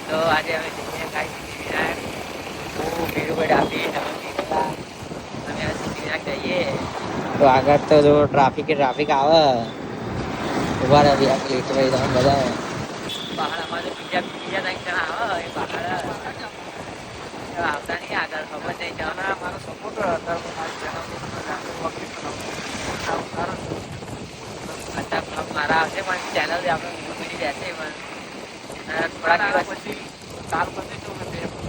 તો આજે અમે જઈએ કાંઈ સિદ્ધિવિનાયક. હું ભીરુભાઈ ડાભી અમે આ સિદ્ધિવિનાયક જઈએ તો આગળ તો જો ટ્રાફિક આવે. ઉભા રહે બે પ્લેટ ભાઈ તમે બધા પહાડ અમારે બીજા ત્રણ જણા આવે એ પહાડ આવતા નહીં આગળ ખબર નહીં જવાના મારો સપોર્ટ મારા આવશે પણ ચેનલ આપણે મળી રહેશે પણ થોડાક દિવસ પછી ચાલુ કરી દઈશું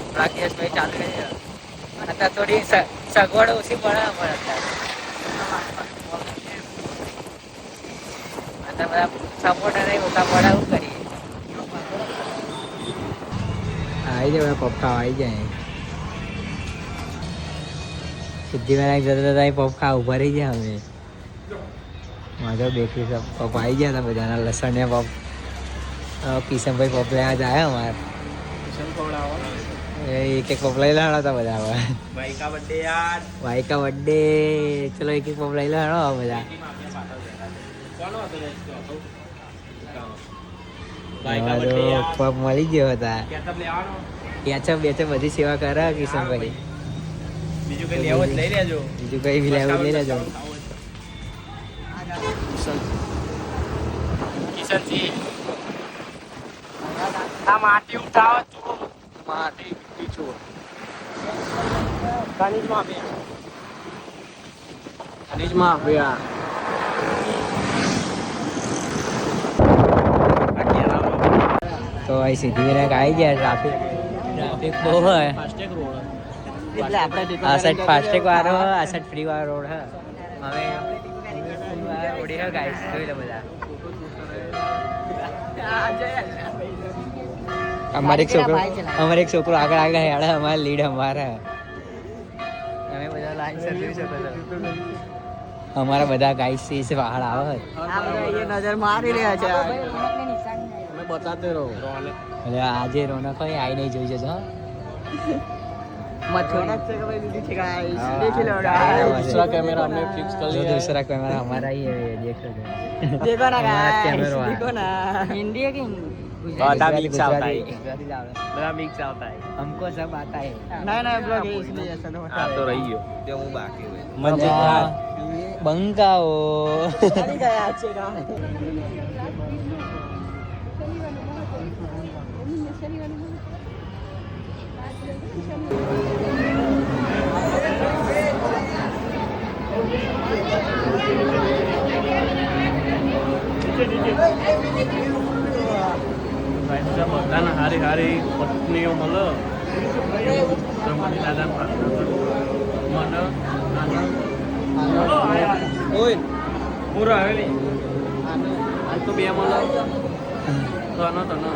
થોડાક દિવસ પછી ચાલુ રહી અત્યારે થોડી સગવડ ઓછી પડે અમારે અત્યારે બધા સપોર્ટ નહીં ઓછા પડે એવું કરીએ. આવી જાય પપ્પા આવી જાય સિદ્ધિવિનાયક જતા જતા પપ્પા ઉભા રહી ગયા અમે માધવ બેકરી પપ્પા આવી ગયા હતા બધાના લસણ પપ કિશનભાઈ પપ લેવા જાય અમારે એક એક પપ લઈ લેવાનો હતા બધા હવે વાયકા બર્થડે ચલો એક એક પપ લઈ લેવાનો બધા પપ મળી ગયો હતા કેચઅપ બેચઅપ બધી સેવા કરે કિશનભાઈ બીજું કઈ લેવું લઈ લેજો બીજું કઈ બી લેવું લઈ લેજો કિશનજી આ માટી ઉઠાવો છો માટી પીછો ખનીજમાં આપ્યા તો અહીં સિદ્ધિવિનાયક આવી ગયા ટ્રાફિક બહુ હોય આ સાઈડ ફાસ્ટેગ વાળો આ સાઈડ ફ્રી વાળો રોડ હે હવે રોડ હે ગાઈસ જોઈ લો બધા અમારે એક છોકરો આગળ હેડે અમારે લીડ અમારા તમે બધા લાઈન સર જોઈ શકો છો અમારા બધા ગાઈસ છે પહાડ આવે નજર મારી રહ્યા છે બતાતે રહો એટલે આજે રોનક હોય આઈ નહીં જોઈ જજો दूसरा कैमरा हमने फिक्स कर लिया दूसरा कैमरा हमारा ही है देख लो देखो ना कैमरा देखो ना हिंदी है कि बड़ा मिक्स आता है बड़ा मिक्स आता है हमको सब आता है ना ब्लॉग है इसलिए ऐसा तो होता है तो रही हो जो वो बाकी हुए मंजिल बंगाओ अरे गया अच्छे का બધાને હારી હારી પત્નીઓ મળે દાદા પૂરો આવે નહીં હાલ તો બે મળે તનો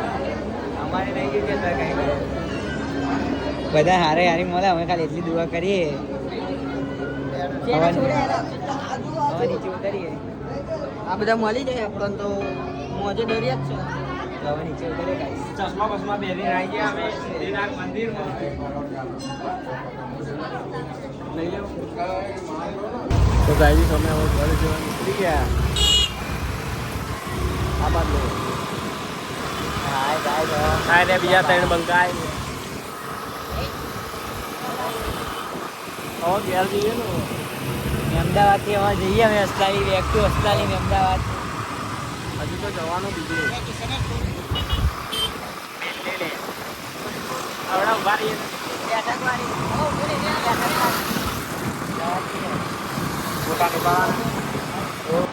અમારે નહીં ગયું કે કઈ બધા હારે હારી મળે અમે ખાલી એટલી દુઆ કરીએ નીચે ઉતરીએ આ બધા મળી જાય આપણને તો મોજે દરિયા જ છે હવે નીચે ઉતરે ગાઈસ ચશ્મા બસમાં પહેરીને આવી ગયા અમે સિદ્ધિનાથ મંદિરમાં લઈ લેવું તો ગાઈસ અમે હવે ઘરે જવા નીકળી ગયા આ બાદ લો હાય રે બીજા ત્રણ બંકાય ઓ ઘેર જઈએ ને અમદાવાદથી હવે જઈએ અમે અસ્લાલી બેક ટુ અસ્લાલી અમદાવાદ હજુ તો જવાનું બીજું આવડા ઉભા રહીએ ફોટા નીકળવાના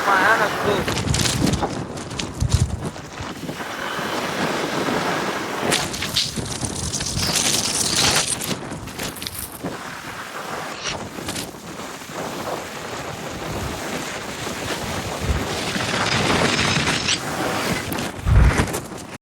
માયા નથી